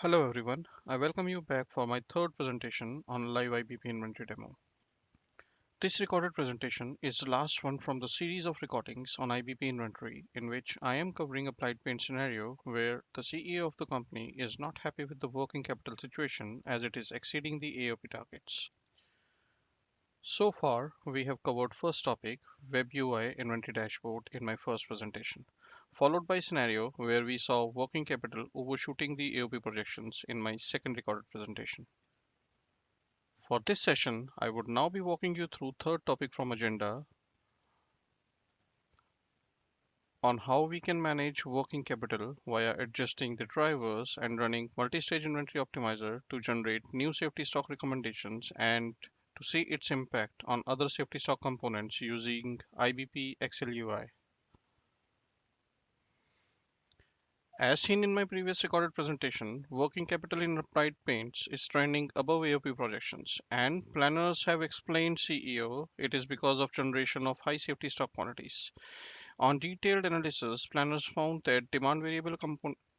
Hello everyone, I welcome you back for my third presentation on live IBP inventory demo. This recorded presentation is the last one from the series of recordings on IBP inventory in which I am covering a applied paint scenario where the CEO of the company is not happy with the working capital situation as it is exceeding the AOP targets. So far, we have covered first topic, Web UI inventory dashboard in my first presentation, followed by scenario where we saw working capital overshooting the AOP projections in my second recorded presentation. For this session, I would now be walking you through third topic from agenda on how we can manage working capital via adjusting the drivers and running multi-stage inventory optimizer to generate new safety stock recommendations and to see its impact on other safety stock components using IBP Excel UI. As seen in my previous recorded presentation, working capital in applied paints is trending above AOP projections, and planners have explained CEO it is because of generation of high safety stock quantities. On detailed analysis, planners found that demand variable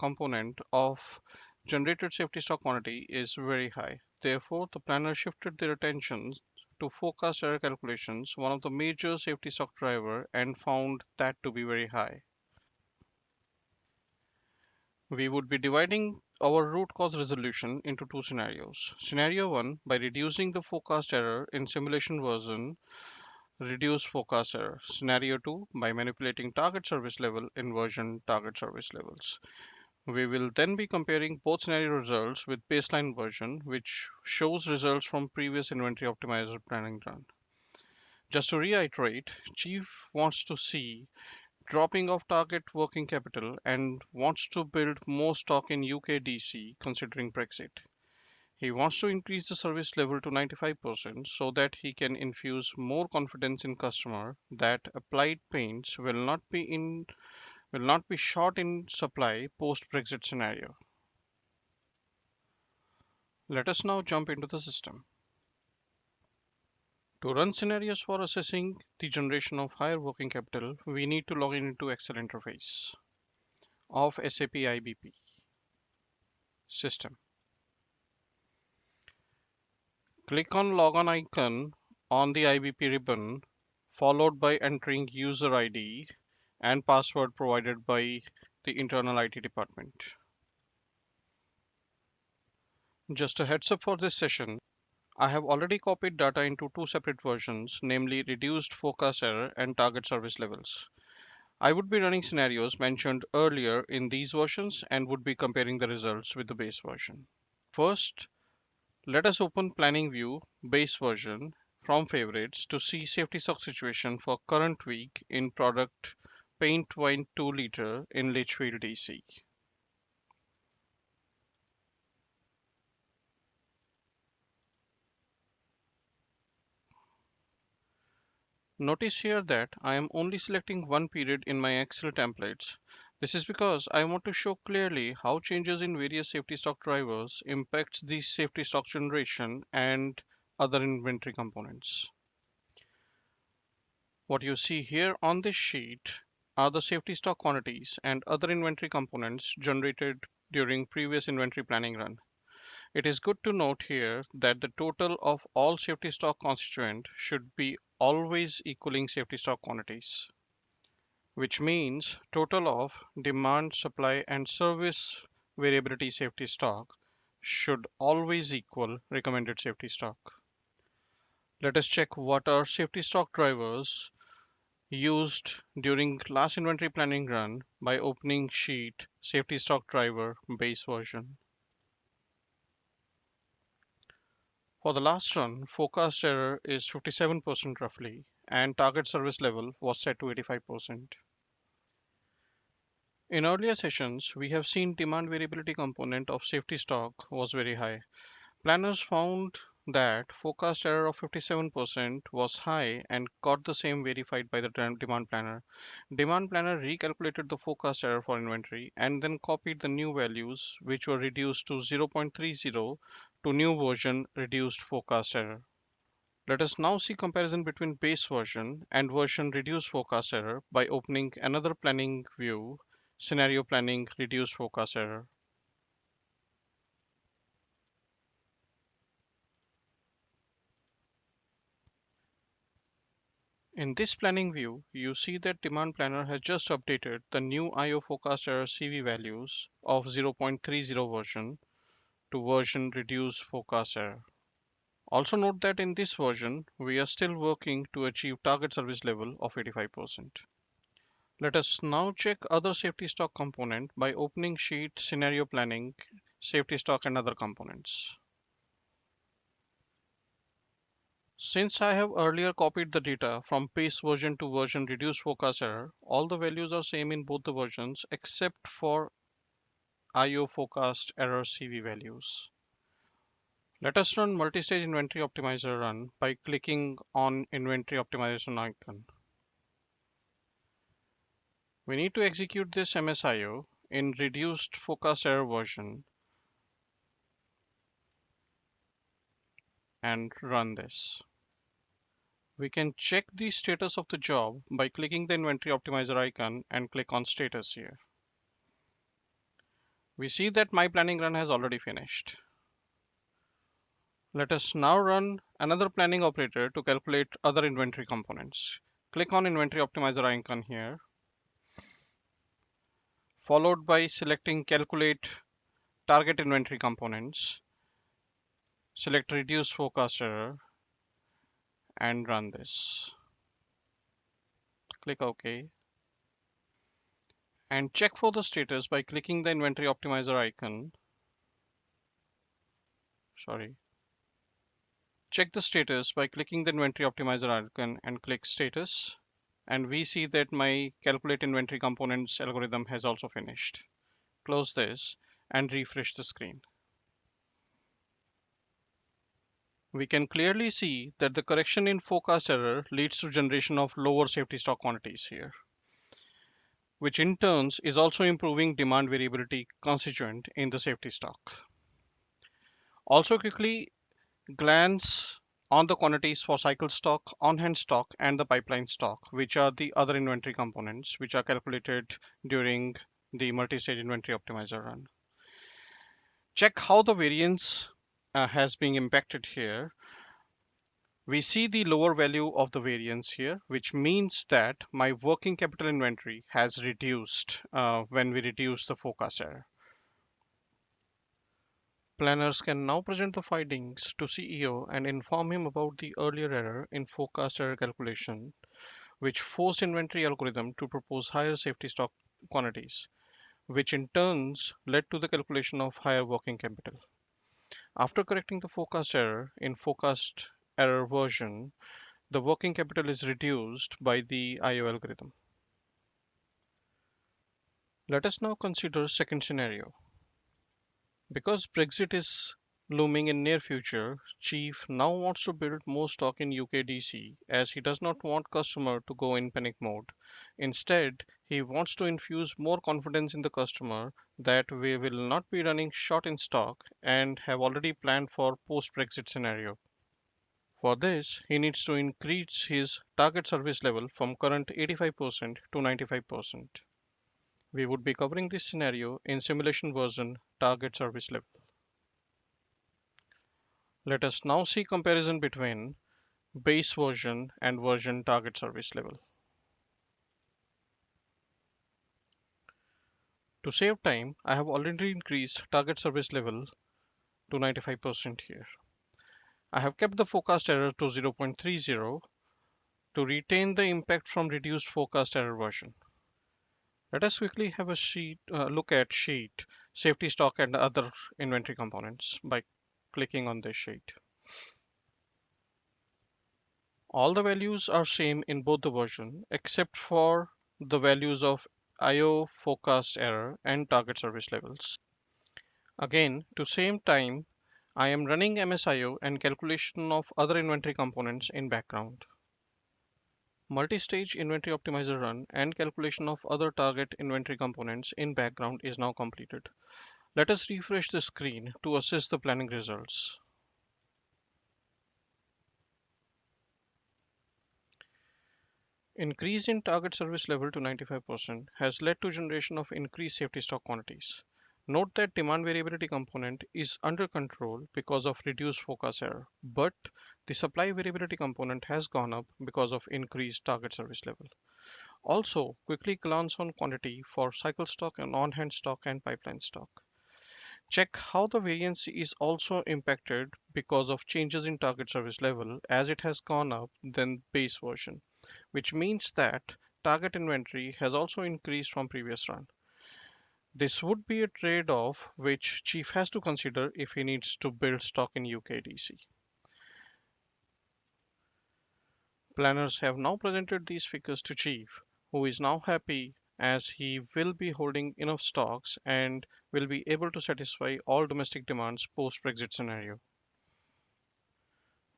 component of generated safety stock quantity is very high. Therefore, the planner shifted their attention to forecast error calculations, one of the major safety stock driver, and found that to be very high. We would be dividing our root cause resolution into two scenarios. Scenario 1, by reducing the forecast error in simulation version, reduce forecast error. Scenario 2, by manipulating target service level in version target service levels. We will then be comparing both scenario results with baseline version, which shows results from previous inventory optimizer planning run. Just to reiterate, Chief wants to see dropping of target working capital and wants to build more stock in UKDC considering Brexit. He wants to increase the service level to 95% so that he can infuse more confidence in customer that applied paints will not be short in supply post Brexit scenario. Let us now jump into the system. To run scenarios for assessing the generation of higher working capital, we need to log in into Excel interface of SAP IBP system. Click on Logon icon on the IBP ribbon, followed by entering user ID and password provided by the internal IT department. Just a heads up for this session, I have already copied data into two separate versions, namely reduced forecast error and target service levels. I would be running scenarios mentioned earlier in these versions and would be comparing the results with the base version. First, let us open planning view base version from favorites to see safety stock situation for current week in product paint wine 2 liter in Litchfield DC. Notice here that I am only selecting one period in my Excel templates. This is because I want to show clearly how changes in various safety stock drivers impacts the safety stock generation and other inventory components. What you see here on this sheet are the safety stock quantities and other inventory components generated during previous inventory planning run. It is good to note here that the total of all safety stock constituent should be always equaling safety stock quantities, which means total of demand, supply, and service variability safety stock should always equal recommended safety stock. Let us check what are safety stock drivers used during last inventory planning run by opening sheet safety stock driver base version. For the last run, forecast error is 57% roughly, and target service level was set to 85%. In earlier sessions, we have seen demand variability component of safety stock was very high. Planners found that forecast error of 57% was high and got the same verified by the demand planner. Demand planner recalculated the forecast error for inventory and then copied the new values which were reduced to 0.30 to new version reduced forecast error. Let us now see comparison between base version and version reduced forecast error by opening another planning view, scenario planning reduced forecast error. In this planning view, you see that Demand Planner has just updated the new IO forecast error CV values of 0.30 version to version reduce forecast error. Also note that in this version, we are still working to achieve target service level of 85%. Let us now check other safety stock component by opening sheet scenario planning, safety stock and other components. Since I have earlier copied the data from paste version to version reduce forecast error, all the values are same in both the versions except for IO forecast error CV values. Let us run multi-stage inventory optimizer run by clicking on inventory optimization icon. We need to execute this MSIO in reduced forecast error version and run this. We can check the status of the job by clicking the inventory optimizer icon and click on status here. We see that my planning run has already finished. Let us now run another planning operator to calculate other inventory components. Click on inventory optimizer icon here, followed by selecting calculate target inventory components. Select reduce forecast error and run this. Click OK and check for the status by clicking the inventory optimizer icon. Check the status by clicking the inventory optimizer icon and click status. And we see that my calculate inventory components algorithm has also finished. Close this and refresh the screen. We can clearly see that the correction in forecast error leads to generation of lower safety stock quantities here, which in turn is also improving demand variability constituent in the safety stock. Also quickly glance on the quantities for cycle stock, on-hand stock, and the pipeline stock, which are the other inventory components which are calculated during the multi-stage inventory optimizer run. Check how the variance has been impacted here. We see the lower value of the variance here, which means that my working capital inventory has reduced when we reduce the forecast error. Planners can now present the findings to CEO and inform him about the earlier error in forecast error calculation, which forced inventory algorithm to propose higher safety stock quantities, which in turns led to the calculation of higher working capital. After correcting the forecast error in forecast error version, the working capital is reduced by the IO algorithm. Let us now consider second scenario. Because Brexit is looming in near future, Chief now wants to build more stock in UKDC as he does not want customer to go in panic mode. Instead, he wants to infuse more confidence in the customer that we will not be running short in stock and have already planned for post-Brexit scenario. For this, he needs to increase his target service level from current 85% to 95%. We would be covering this scenario in simulation version target service level. Let us now see comparison between base version and version target service level. To save time, I have already increased target service level to 95% here. I have kept the forecast error to 0.30 to retain the impact from reduced forecast error version. Let us quickly have a look at sheet, safety stock and other inventory components by clicking on this sheet. All the values are same in both the version except for the values of IO forecast error and target service levels. Again, to same time, I am running MSIO and calculation of other inventory components in background. Multi-stage inventory optimizer run and calculation of other target inventory components in background is now completed. Let us refresh the screen to assess the planning results. Increase in target service level to 95% has led to generation of increased safety stock quantities. Note that demand variability component is under control because of reduced forecast error, but the supply variability component has gone up because of increased target service level. Also, quickly glance on quantity for cycle stock and on-hand stock and pipeline stock. Check how the variance is also impacted because of changes in target service level as it has gone up than base version, which means that target inventory has also increased from previous run. This would be a trade-off which Chief has to consider if he needs to build stock in UKDC. Planners have now presented these figures to Chief, who is now happy as he will be holding enough stocks and will be able to satisfy all domestic demands post-Brexit scenario.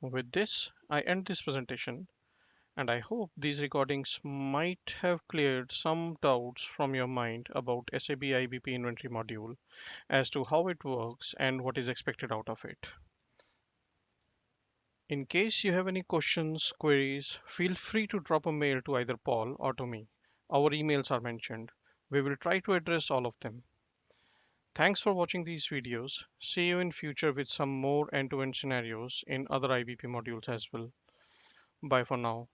With this, I end this presentation and I hope these recordings might have cleared some doubts from your mind about SAP IBP inventory module as to how it works and what is expected out of it. In case you have any questions, queries, feel free to drop a mail to either Paul or to me. Our emails are mentioned. We will try to address all of them. Thanks for watching these videos. See you in future with some more end-to-end scenarios in other IBP modules as well. Bye for now.